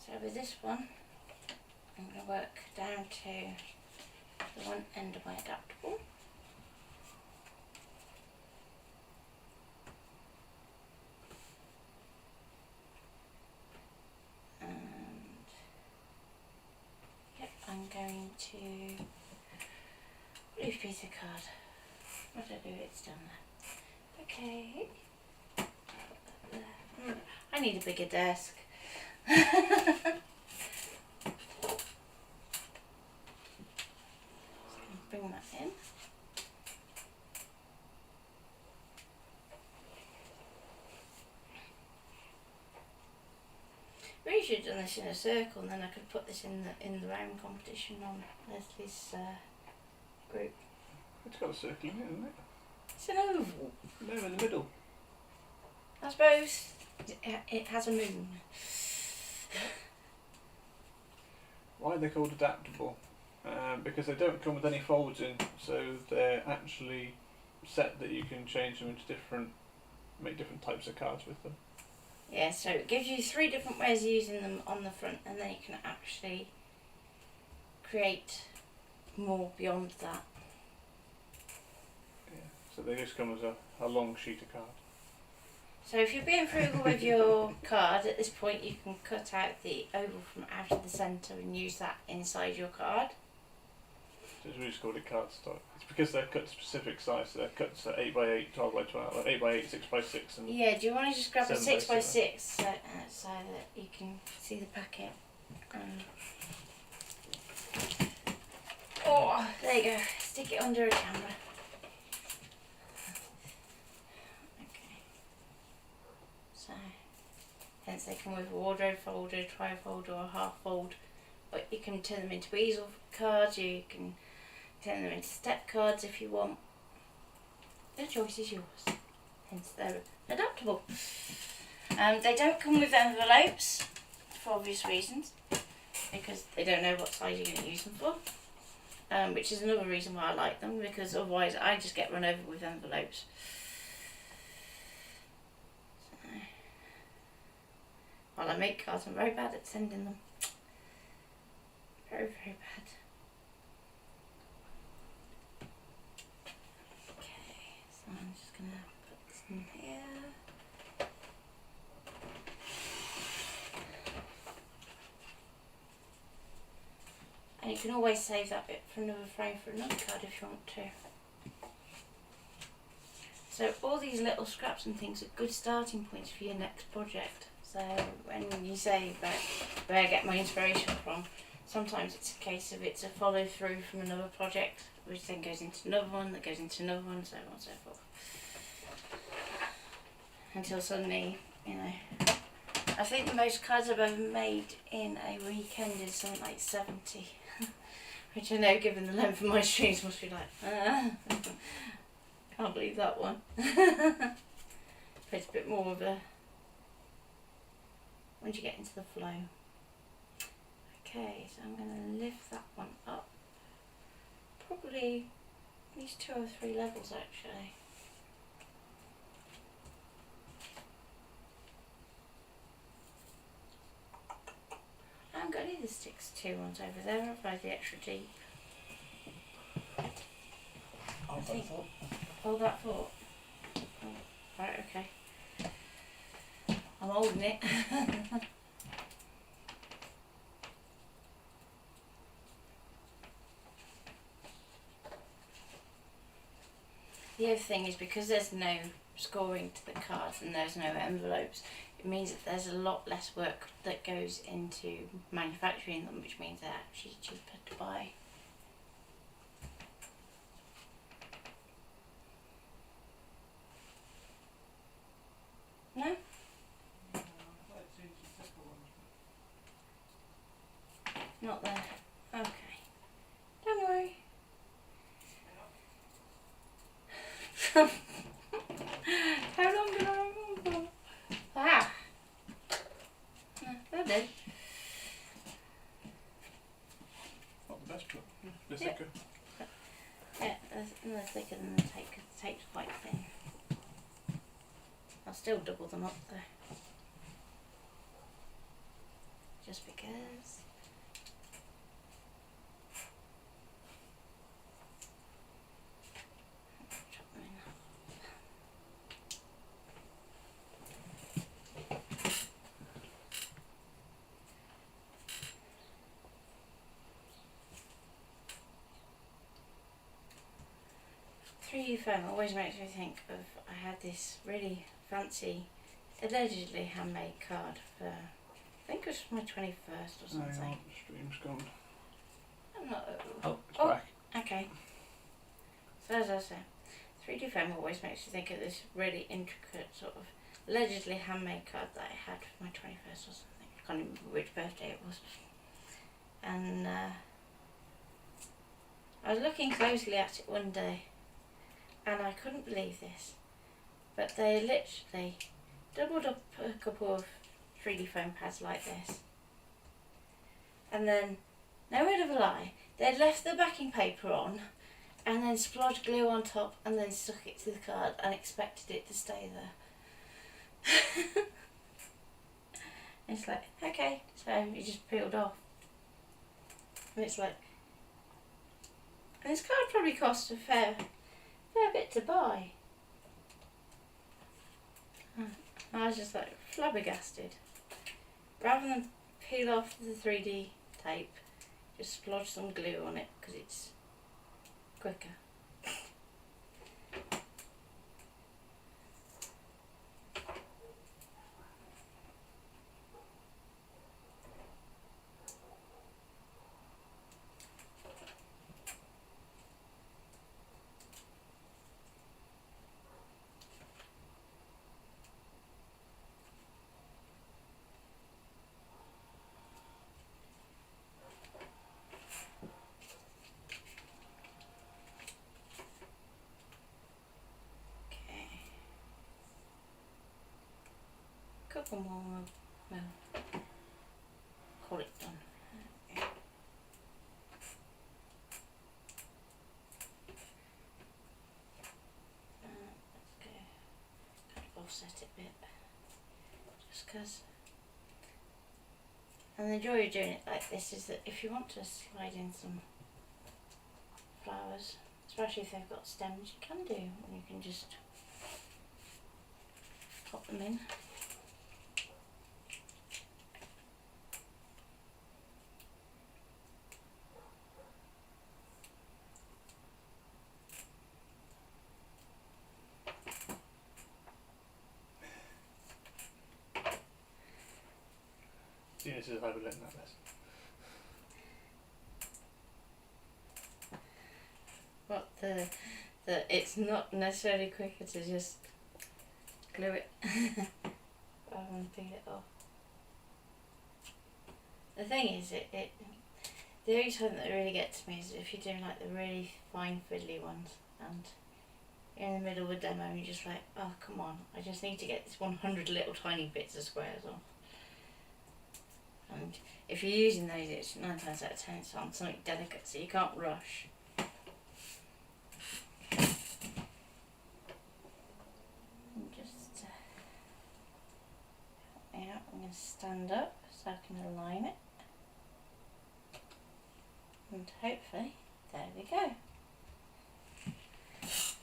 So with this one, I'm going to work down to the one end of my adaptable. And yep, I'm going to blue piece of card. What did I do? It's done there. Okay. I need a bigger desk. Bring that in. Really should have done this in a circle, and then I could put this in the round competition on Leslie's group. It's got a circle in it, hasn't it? It's an oval. No, in the middle. I suppose it has a moon. Why are they called adaptable? Because they don't come with any folds in, so they're actually set that you can change them into make different types of cards with them. Yeah, so it gives you 3 different ways of using them on the front, and then you can actually create more beyond that. Yeah, so they just come as a long sheet of card. So if you're being frugal with your card, at this point you can cut out the oval from out of the centre and use that inside your card. So we just called it cardstock. It's because they're cut to specific size, so they're cut to 8x8, 12x12, 8x8, 6x6 and... Yeah, do you want to just grab a 7 by 6x6 so that you can see the packet? Oh, there you go. Stick it under a camera. Okay. So, hence they come with a wardrobe folder, tri-fold or a half fold. But you can turn them into easel cards, you can turn them into step cards if you want. The choice is yours. Hence they're adaptable. They don't come with envelopes for obvious reasons, because they don't know what size you're going to use them for. Which is another reason why I like them, because otherwise I just get run over with envelopes. So, while I make cards, I'm very bad at sending them. Very, very bad. Okay, so I'm just going to put this in here. And you can always save that bit for another frame for another card if you want to. So all these little scraps and things are good starting points for your next project. So when you say about where I get my inspiration from, sometimes it's a case of it's a follow through from another project, which then goes into another one, that goes into another one, so on and so forth. Until suddenly, you know, I think the most cards I've ever made in a weekend is something like 70. Which I know, given the length of my streams, must be like, can't believe that one. But it's a bit more of a, once you get into the flow. Okay, so I'm going to lift that one up. Probably These 2 or 3 levels actually. I haven't got any of the 6-2 ones over there, have I? The extra deep. Hold that thought. Hold that thought. Oh, right, okay. I'm holding it. The other thing is, because there's no scoring to the cards and there's no envelopes, it means that there's a lot less work that goes into manufacturing them, which means they're actually cheaper to buy. No? Not there. Okay. Don't worry. How long did I remember for? Ah! That did. Not the best, but bit Yeah. thicker. Yeah, they're thicker than the tape because the tape's quite thin. I'll still double them up though. Just because. Drop them in. 3D foam always makes me think of, I had this really fancy, allegedly handmade card for, I think it was my 21st or something. Hang on, the stream's gone. I'm not. Oh, it's Oh. back. Okay. So as I said, 3D foam always makes you think of this really intricate sort of allegedly handmade card that I had for my 21st or something. I can't remember which birthday it was. And I was looking closely at it one day and I couldn't believe this. But they literally doubled up a couple of 3D foam pads like this. And then, no word of a lie, they'd left the backing paper on and then splodged glue on top and then stuck it to the card and expected it to stay there. It's like, okay, so it just peeled off. And it's like, and this card probably cost a fair bit to buy. I was just like flabbergasted. Rather than peel off the 3D tape, just splodge some glue on it because it's quicker. Couple more, well, call it done. Okay. Let's go, kind of offset it a bit, just because. And the joy of doing it like this is that if you want to slide in some flowers, especially if they've got stems, you can do, and you can just pop them in. Genius is overletting that less. But the it's not necessarily quicker to just glue it rather than peel it off. The thing is, the only time that really gets me is if you're doing like the really fine fiddly ones and you're in the middle of a demo and you're just like, oh come on, I just need to get this 100 little tiny bits of squares off. And if you're using those, it's 9 times out of 10 it's on something delicate, so you can't rush. going to stand up so I can align it. And hopefully, there we go.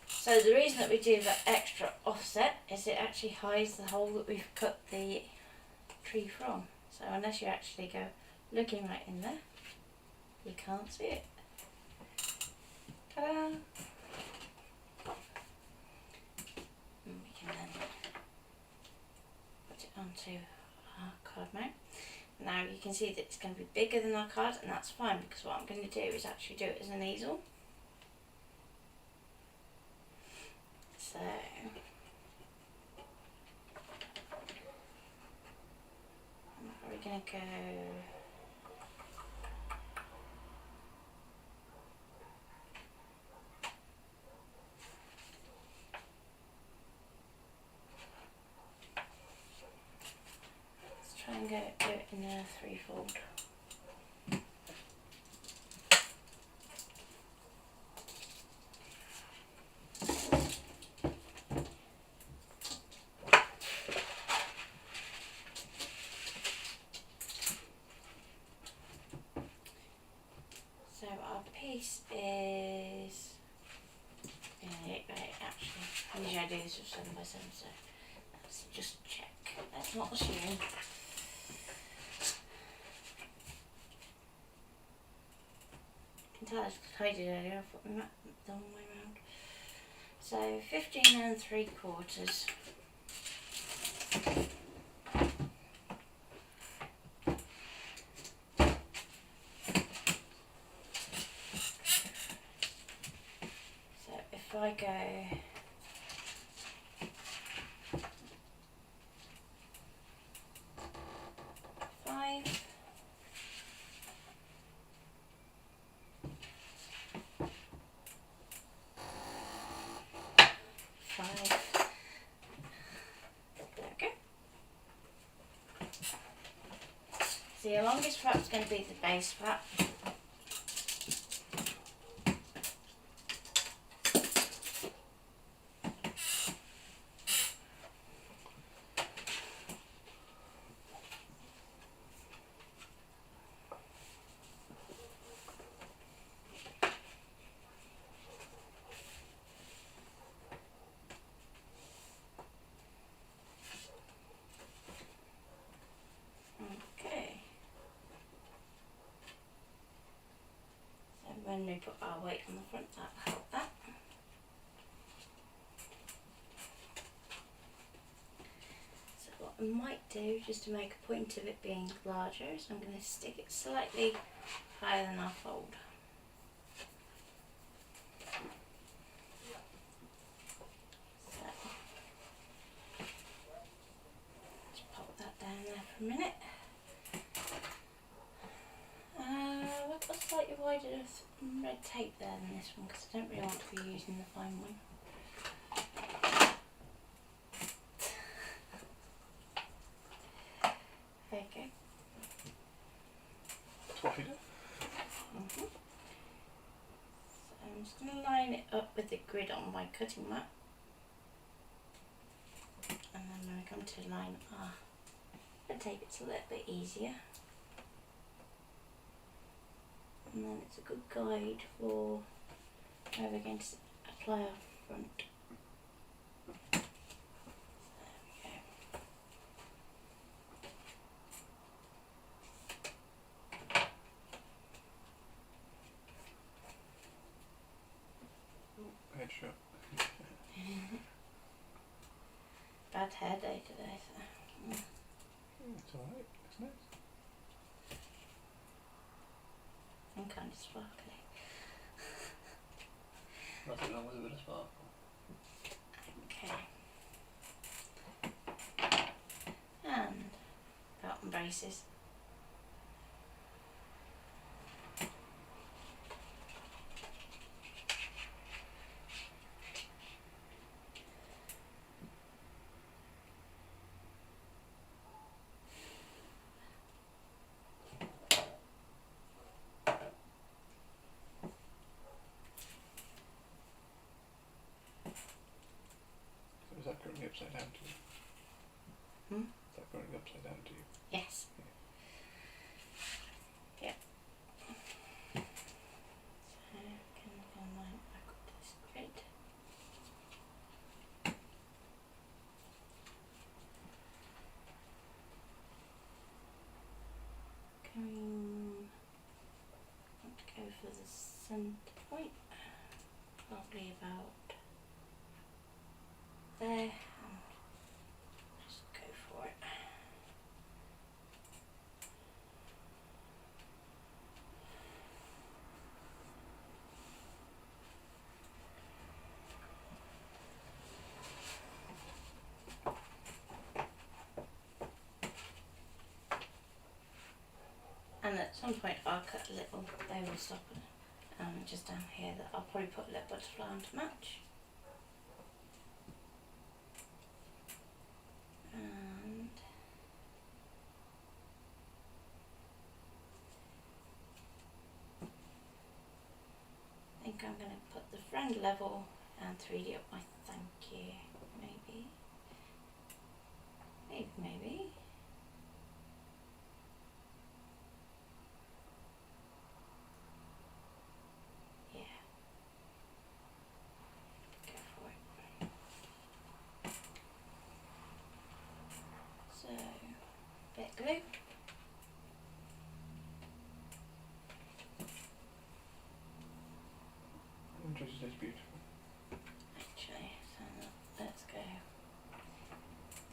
So the reason that we do that extra offset is it actually hides the hole that we've cut the tree from. So unless you actually go looking right in there, you can't see it. Ta-da! And we can then put it onto our card mount. Now you can see that it's going to be bigger than our card, and that's fine because what I'm going to do is actually do it as an easel. So I'm probably going to go try and do it in a threefold. So our piece is, actually, usually I do this with 7 by 7, so let's just check. Let's not assume. I can tell it's tidied earlier, I've got my map the wrong way around. So 15 3/4. So if I go 5, 5, there we go. So your longest flap is going to be the base flap. Okay. So when we put our weight on the front, that'll help that. So what I might do, just to make a point of it being larger, is I'm going to stick it slightly higher than our fold. So just pop that down there for a minute. I've got slightly wider red tape there than this one because I don't really want to be using the fine one. There you go. What we do? So I'm just going to line it up with the grid on my cutting mat. And then when I come to line our red tape, it's a little bit easier. And then it's a good guide for where we're going to apply our front. There we go. Headshot. Bad hair day today, so It's alright, it's nice. I'm kind of sparkly. Nothing wrong with a bit of sparkle. Okay. And belt and braces. So is that currently upside down too? Hmm? that going upside down to you? Yes. Yep. So can line back up to this grid. Want to go for the centre point, probably about there, and just go for it. And at some point I'll cut a little oval stopper just down here that I'll probably put a little butterfly on to match. And I think I'm going to put the friend level and 3D up my thank you, maybe. Yeah. Go for it. So, bit of glue. Just as beautiful. Actually, so let's go.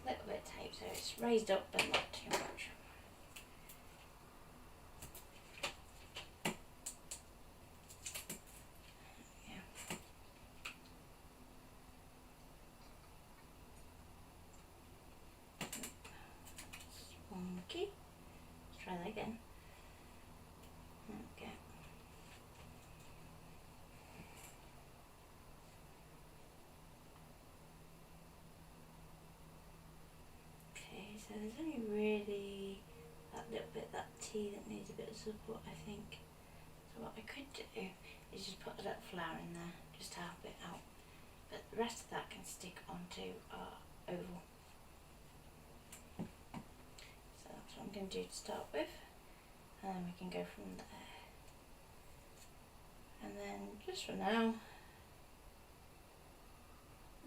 A little bit of tape so it's raised up but not too much. Yeah. Spunky. Let's try that again. Okay. Okay, so there's only really that little bit, that T that needs a bit of support, I think. So what I could do is just put a little flower in there, just to help it out. But the rest of that can stick onto our oval. So that's what I'm going to do to start with. And then we can go from there. And then just for now,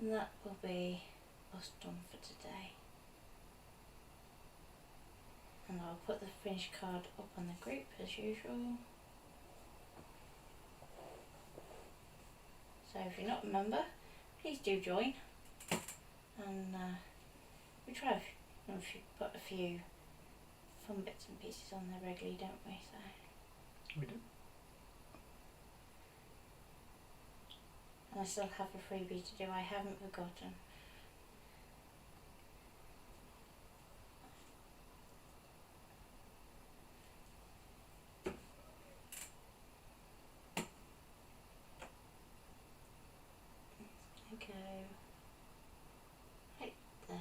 that will be us done for today. And I'll put the finished card up on the group as usual. So if you're not a member, please do join. And we try to put a few fun bits and pieces on there regularly, don't we? So We do. and I still have a freebie to do, I haven't forgotten. Okay, right there.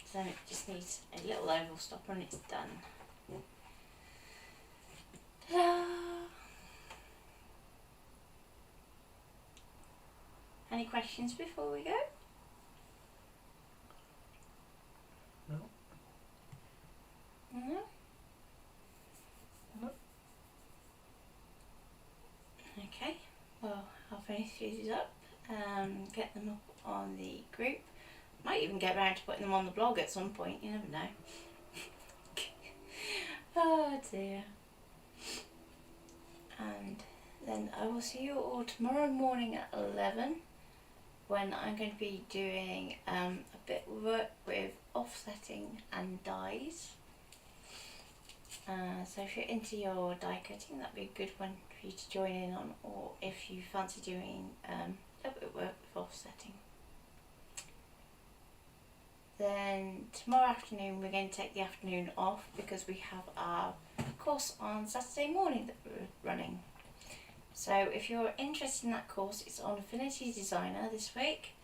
So then it just needs a little oval stopper and it's done. Ta-da! Any questions before we go? No. No? No. Okay, well I'll finish these up, get them up on the group. Might even get around to putting them on the blog at some point, you never know. Oh dear. And then I will see you all tomorrow morning at 11 when I'm going to be doing a bit of work with offsetting and dies. So if you're into your die cutting, that'd be a good one for you to join in on, or if you fancy doing a little bit of work with offsetting. Then tomorrow afternoon we're going to take the afternoon off because we have our course on Saturday morning that we're running. So if you're interested in that course, it's on Affinity Designer this week.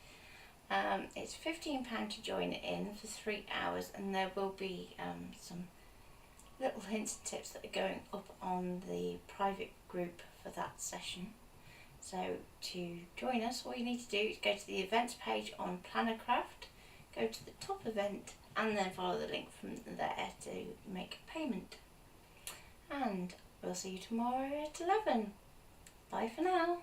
It's £15 to join in for 3 hours, and there will be some little hints and tips that are going up on the private group for that session. So to join us, all you need to do is go to the events page on Plannercraft, go to the top event, and then follow the link from there to make a payment. And we'll see you tomorrow at 11. Bye for now.